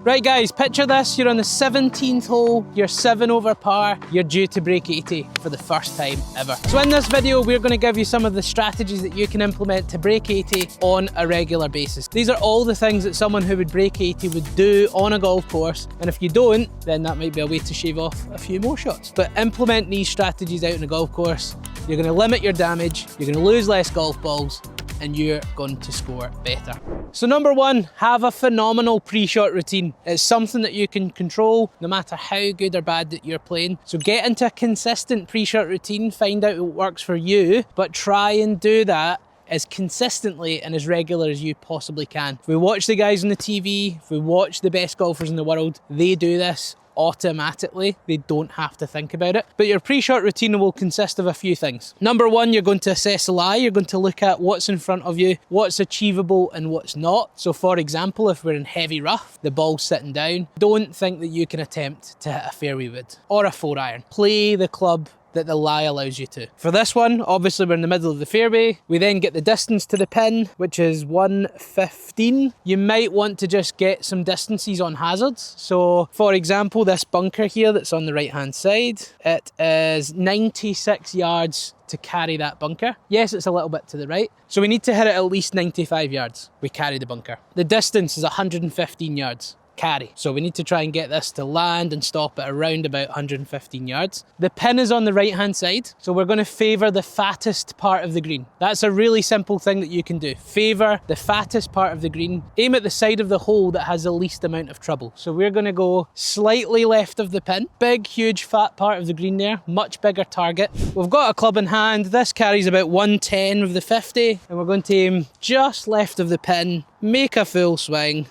Right guys, picture this, you're on the 17th hole, you're 7 over par, you're due to break 80 for the first time ever. So in this video, we're going to give you some of the strategies that you can implement to break 80 on a regular basis. These are all the things that someone who would break 80 would do on a golf course, and if you don't, then that might be a way to shave off a few more shots. But implement these strategies out on a golf course, you're going to limit your damage, you're going to lose less golf balls, and you're going to score better. So number one, have a phenomenal pre-shot routine. It's something that you can control no matter how good or bad that you're playing. So get into a consistent pre-shot routine, find out what works for you, but try and do that as consistently and as regular as you possibly can. If we watch the guys on the TV, if we watch the best golfers in the world, they do this automatically. They don't have to think about it. But your pre-shot routine will consist of a few things. Number one, you're going to assess the lie. You're going to look at what's in front of you, what's achievable and what's not. So for example, if we're in heavy rough, the ball's sitting down, don't think that you can attempt to hit a fairway wood or a 4-iron. Play the club that the lie allows you to. For this one, obviously we're in the middle of the fairway. We then get the distance to the pin, which is 115. You might want to just get some distances on hazards. So for example, this bunker here that's on the right hand side, it is 96 yards to carry that bunker. Yes, it's a little bit to the right. So we need to hit it at least 95 yards. We carry the bunker. The distance is 115 yards. Carry. So we need to try and get this to land and stop at around about 115 yards. The pin is on the right hand side, so we're going to favour the fattest part of the green. That's a really simple thing that you can do. Favour the fattest part of the green. Aim at the side of the hole that has the least amount of trouble. So we're going to go slightly left of the pin. Big, huge, fat part of the green there. Much bigger target. We've got a club in hand. This carries about 110 with the 50, and we're going to aim just left of the pin. Make a full swing.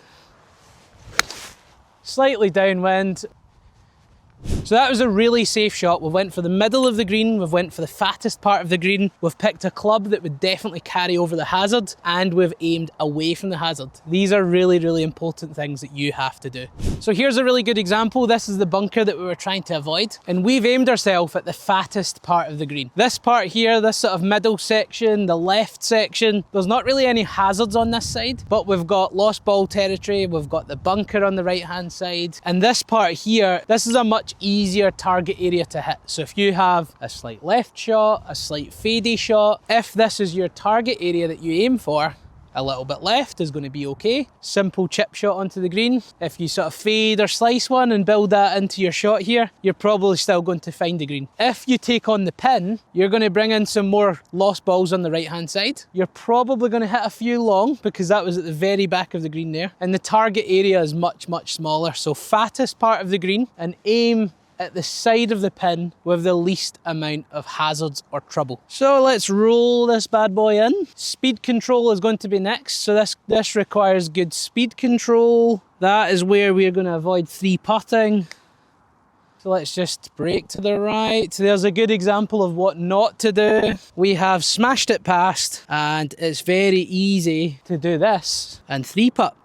Slightly downwind. So that was a really safe shot. We went for the middle of the green, we've went for the fattest part of the green, we've picked a club that would definitely carry over the hazard, and we've aimed away from the hazard. These are really, really important things that you have to do. So here's a really good example. This is the bunker that we were trying to avoid, and we've aimed ourselves at the fattest part of the green. This part here, this sort of middle section, the left section, there's not really any hazards on this side, but we've got lost ball territory, we've got the bunker on the right hand side, and this part here, this is a much easier target area to hit. So if you have a slight left shot, a slight fadey shot, if this is your target area that you aim for, a little bit left is going to be okay. Simple chip shot onto the green. If you sort of fade or slice one and build that into your shot here, you're probably still going to find the green. If you take on the pin, you're going to bring in some more lost balls on the right hand side. You're probably going to hit a few long because that was at the very back of the green there. And the target area is much, much smaller. So fattest part of the green and aim at the side of the pin with the least amount of hazards or trouble. So let's roll this bad boy in. Speed control is going to be next. So this requires good speed control. That is where we're going to avoid 3-putting. So let's just break to the right. There's a good example of what not to do. We have smashed it past, and it's very easy to do this and 3-putt.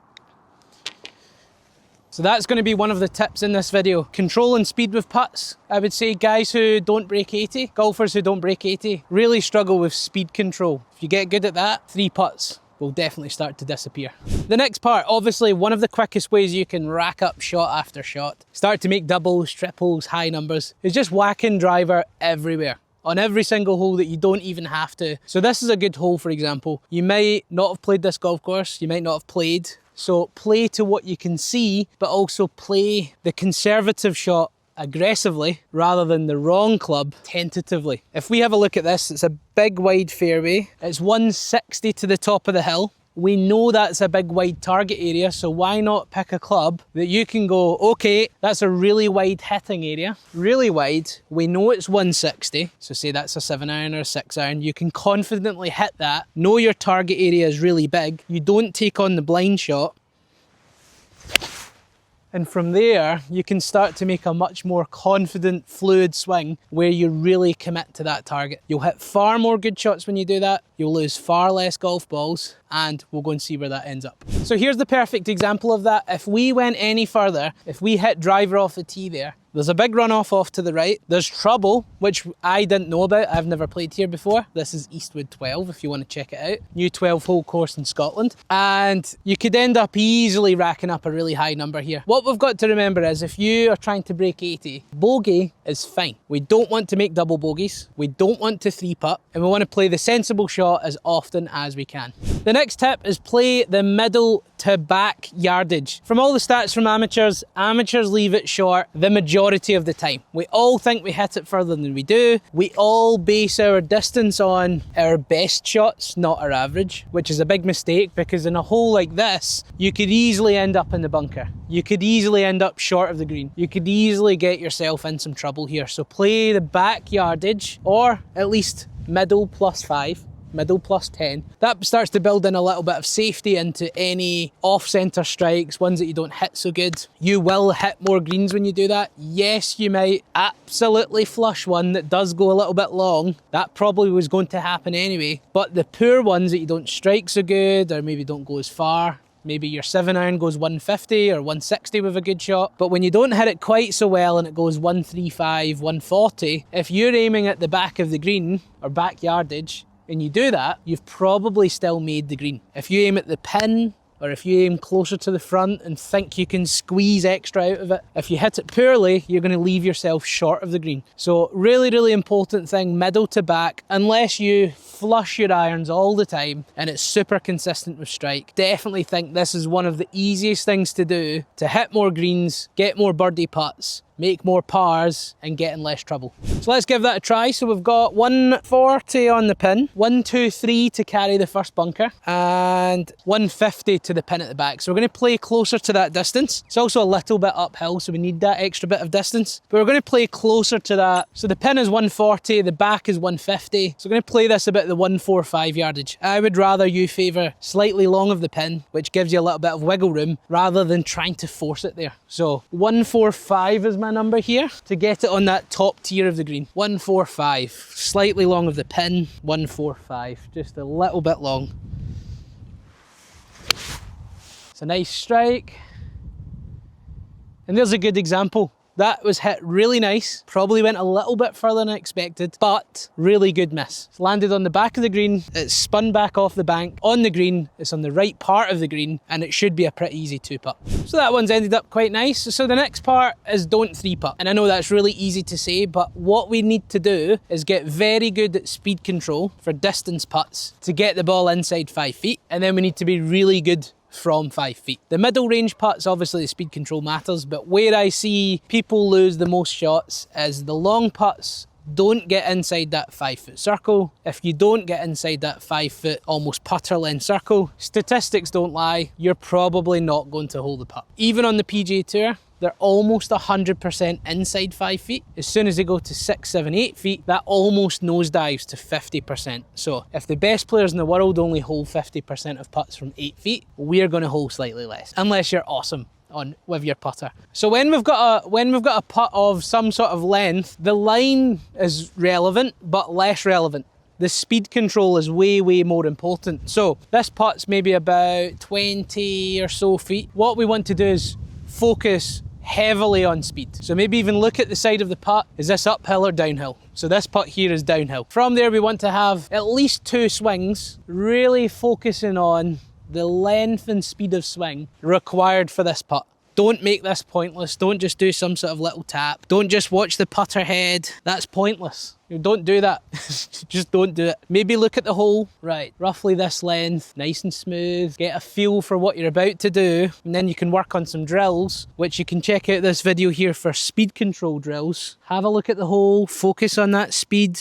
So that's going to be one of the tips in this video. Control and speed with putts. I would say guys who don't break 80, golfers who don't break 80, really struggle with speed control. If you get good at that, 3 putts will definitely start to disappear. The next part, obviously one of the quickest ways you can rack up shot after shot, start to make doubles, triples, high numbers, is just whacking driver everywhere. On every single hole that you don't even have to. So this is a good hole, for example. You might not have played this golf course, you might not have played. So play to what you can see, but also play the conservative shot aggressively rather than the wrong club tentatively. If we have a look at this, it's a big wide fairway. It's 160 to the top of the hill. We know that's a big wide target area, so why not pick a club that you can go, okay, that's a really wide hitting area, really wide. We know it's 160, so say that's a 7-iron or a 6-iron. You can confidently hit that. Know your target area is really big. You don't take on the blind shot. And from there, you can start to make a much more confident, fluid swing where you really commit to that target. You'll hit far more good shots when you do that. You'll lose far less golf balls, and we'll go and see where that ends up. So here's the perfect example of that. If we went any further, if we hit driver off the tee there, There's a big runoff off to the right. There's trouble, which I didn't know about. I've never played here before. This is Eastwood 12 if you want to check it out. New 12-hole course in Scotland. And you could end up easily racking up a really high number here. What we've got to remember is if you are trying to break 80, bogey is fine. We don't want to make double bogeys. We don't want to 3-putt. And we want to play the sensible shot as often as we can. The next tip is play the middle to back yardage. From all the stats from amateurs leave it short the majority of the time. We all think we hit it further than we do. We all base our distance on our best shots, not our average, which is a big mistake because in a hole like this, you could easily end up in the bunker. You could easily end up short of the green. You could easily get yourself in some trouble here. So play the back yardage, or at least middle +5. Middle +10. That starts to build in a little bit of safety into any off-centre strikes, ones that you don't hit so good. You will hit more greens when you do that. Yes, you might absolutely flush one that does go a little bit long. That probably was going to happen anyway. But the poor ones that you don't strike so good, or maybe don't go as far, maybe your 7-iron goes 150 or 160 with a good shot, but when you don't hit it quite so well and it goes 135, 140, if you're aiming at the back of the green or back yardage, and you do that, you've probably still made the green. If you aim at the pin, or if you aim closer to the front and think you can squeeze extra out of it, if you hit it poorly, you're going to leave yourself short of the green. So really, really important thing, middle to back, unless you flush your irons all the time and it's super consistent with strike. Definitely think this is one of the easiest things to do to hit more greens, get more birdie putts, make more pars and get in less trouble. So let's give that a try. So we've got 140 on the pin, 123 to carry the first bunker, and 150 to the pin at the back. So we're going to play closer to that distance. It's also a little bit uphill, so we need that extra bit of distance, but we're going to play closer to that. So the pin is 140, the back is 150. So we're going to play this about the 145 yardage. I would rather you favour slightly long of the pin, which gives you a little bit of wiggle room, rather than trying to force it there. So 145 is my number here to get it on that top tier of the green. 145, slightly long of the pin, 145, just a little bit long. It's a nice strike. And there's a good example. That was hit really nice, probably went a little bit further than I expected, but really good miss. It's landed on the back of the green, it's spun back off the bank, on the green, it's on the right part of the green, and it should be a pretty easy 2-putt. So that one's ended up quite nice. So the next part is don't 3-putt. And I know that's really easy to say, but what we need to do is get very good at speed control for distance putts to get the ball inside 5 feet, and then we need to be really good from 5 feet. The middle range putts, obviously the speed control matters, but where I see people lose the most shots is the long putts don't get inside that 5-foot circle. If you don't get inside that 5-foot almost putter length circle, statistics don't lie, you're probably not going to hold the putt. Even on the PGA Tour, they're almost 100% inside 5 feet. As soon as they go to 6, 7, 8 feet, that almost nosedives to 50%. So if the best players in the world only hold 50% of putts from 8 feet, we're going to hold slightly less, unless you're awesome with your putter. So when we've got a putt of some sort of length, the line is relevant, but less relevant. The speed control is way, way more important. So this putt's maybe about 20 or so feet. What we want to do is focus heavily on speed. So maybe even look at the side of the putt. Is this uphill or downhill? So this putt here is downhill. From there, we want to have at least 2 swings, really focusing on the length and speed of swing required for this putt. Don't make this pointless. Don't just do some sort of little tap. Don't just watch the putter head. That's pointless. Don't do that. Just don't do it. Maybe look at the hole. Right, roughly this length, nice and smooth. Get a feel for what you're about to do, and then you can work on some drills, which you can check out this video here for speed control drills. Have a look at the hole, focus on that speed.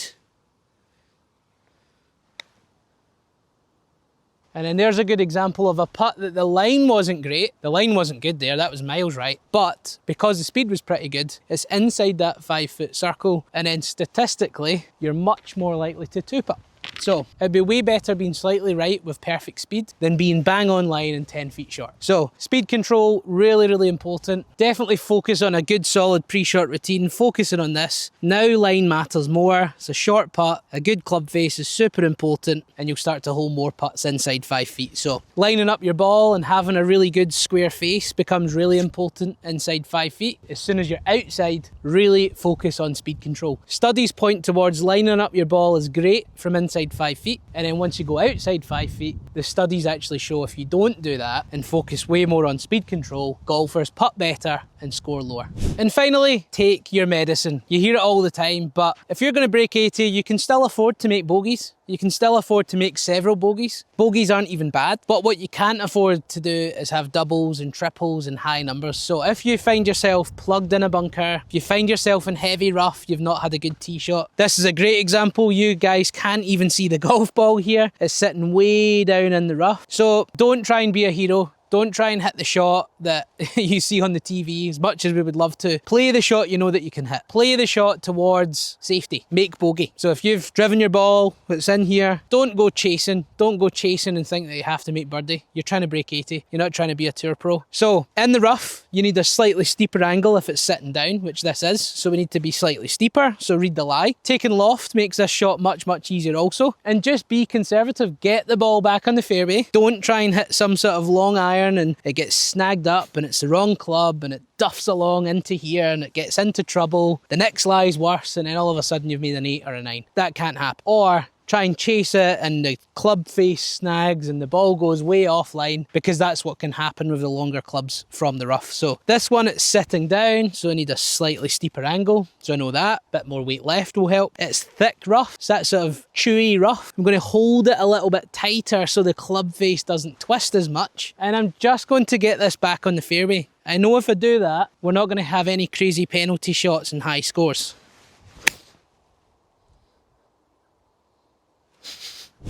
And then there's a good example of a putt that the line wasn't great. The line wasn't good there, that was miles right. But because the speed was pretty good, it's inside that 5-foot circle. And then statistically, you're much more likely to 2-putt. So it'd be way better being slightly right with perfect speed than being bang on line and 10 feet short. So speed control, really, really important. Definitely focus on a good solid pre-shot routine, focusing on this. Now line matters more. It's a short putt, a good club face is super important, and you'll start to hold more putts inside 5 feet. So lining up your ball and having a really good square face becomes really important inside 5 feet. As soon as you're outside, really focus on speed control. Studies point towards lining up your ball is great from inside 5 feet, and then once you go outside 5 feet, the studies actually show if you don't do that and focus way more on speed control, golfers putt better and score lower. And finally, take your medicine. You hear it all the time, but if you're going to break 80, you can still afford to make bogeys. You can still afford to make several bogeys. Bogeys aren't even bad, but what you can't afford to do is have doubles and triples and high numbers. So if you find yourself plugged in a bunker, if you find yourself in heavy rough, you've not had a good tee shot. This is a great example. You guys can't even see the golf ball here. It's sitting way down in the rough. So don't try and be a hero. Don't try and hit the shot that you see on the TV, as much as we would love to. Play the shot you know that you can hit. Play the shot towards safety. Make bogey. So if you've driven your ball, it's in here, don't go chasing. Don't go chasing and think that you have to make birdie. You're trying to break 80. You're not trying to be a tour pro. So in the rough, you need a slightly steeper angle if it's sitting down, which this is. So we need to be slightly steeper. So read the lie. Taking loft makes this shot much, much easier also. And just be conservative. Get the ball back on the fairway. Don't try and hit some sort of long iron and it gets snagged up and it's the wrong club and it duffs along into here and it gets into trouble. The next lie's worse and then all of a sudden you've made an 8 or a 9. That can't happen. Or try and chase it and the club face snags and the ball goes way offline, because that's what can happen with the longer clubs from the rough. So this one, it's sitting down, so I need a slightly steeper angle. So I know that, bit more weight left will help. It's thick rough, so that sort of chewy rough. I'm going to hold it a little bit tighter so the club face doesn't twist as much. And I'm just going to get this back on the fairway. I know if I do that, we're not going to have any crazy penalty shots and high scores.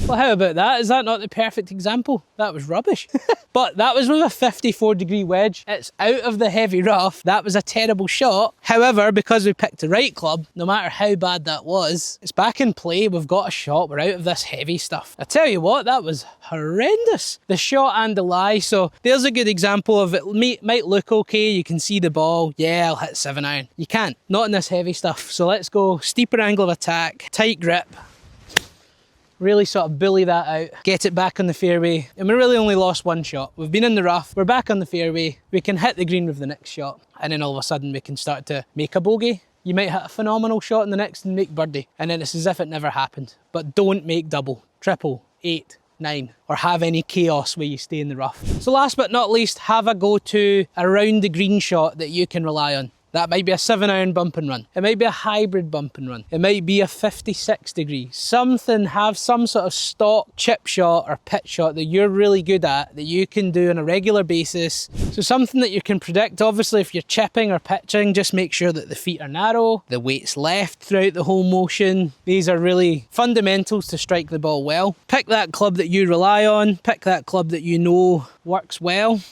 Well, how about that? Is that not the perfect example? That was rubbish. But that was with a 54-degree wedge. It's out of the heavy rough. That was a terrible shot. However, because we picked the right club, no matter how bad that was, it's back in play. We've got a shot. We're out of this heavy stuff. I tell you what, that was horrendous. The shot and the lie. So there's a good example of it. Might look okay. You can see the ball. Yeah, I'll hit 7-iron. You can't. Not in this heavy stuff. So let's go steeper angle of attack, tight grip. Really sort of bully that out, get it back on the fairway. And we really only lost one shot. We've been in the rough, we're back on the fairway, we can hit the green with the next shot, and then all of a sudden we can start to make a bogey. You might hit a phenomenal shot in the next and make birdie, and then it's as if it never happened. But don't make double, triple, 8, 9, or have any chaos where you stay in the rough. So last but not least, have a go-to around the green shot that you can rely on. That might be a 7-iron bump and run. It might be a hybrid bump and run. It might be a 56 degree. Something, have some sort of stock chip shot or pitch shot that you're really good at, that you can do on a regular basis. So something that you can predict. Obviously, if you're chipping or pitching, just make sure that the feet are narrow, the weight's left throughout the whole motion. These are really fundamentals to strike the ball well. Pick that club that you rely on. Pick that club that you know works well.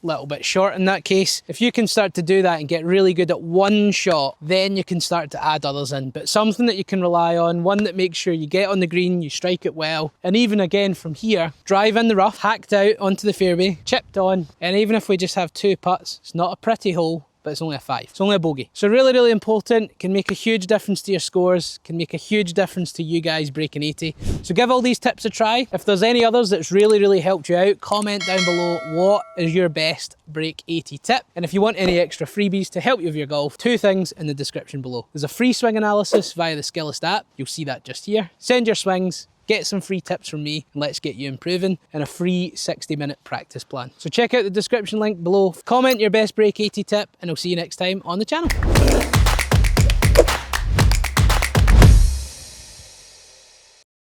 Little bit short in that case. If you can start to do that and get really good at one shot, then you can start to add others in. But something that you can rely on, one that makes sure you get on the green, you strike it well, and even again from here, drive in the rough, hacked out onto the fairway, chipped on, and even if we just have 2 putts, it's not a pretty hole, but it's only a 5. It's only a bogey. So really, really important. Can make a huge difference to your scores, can make a huge difference to you guys breaking 80. So give all these tips a try. If there's any others that's really, really helped you out, comment down below what is your best break 80 tip. And if you want any extra freebies to help you with your golf, 2 things in the description below. There's a free swing analysis via the Skillest app. You'll see that just here. Send your swings, get some free tips from me, and let's get you improving, and a free 60-minute practice plan. So check out the description link below, comment your best break 80 tip, and I'll see you next time on the channel.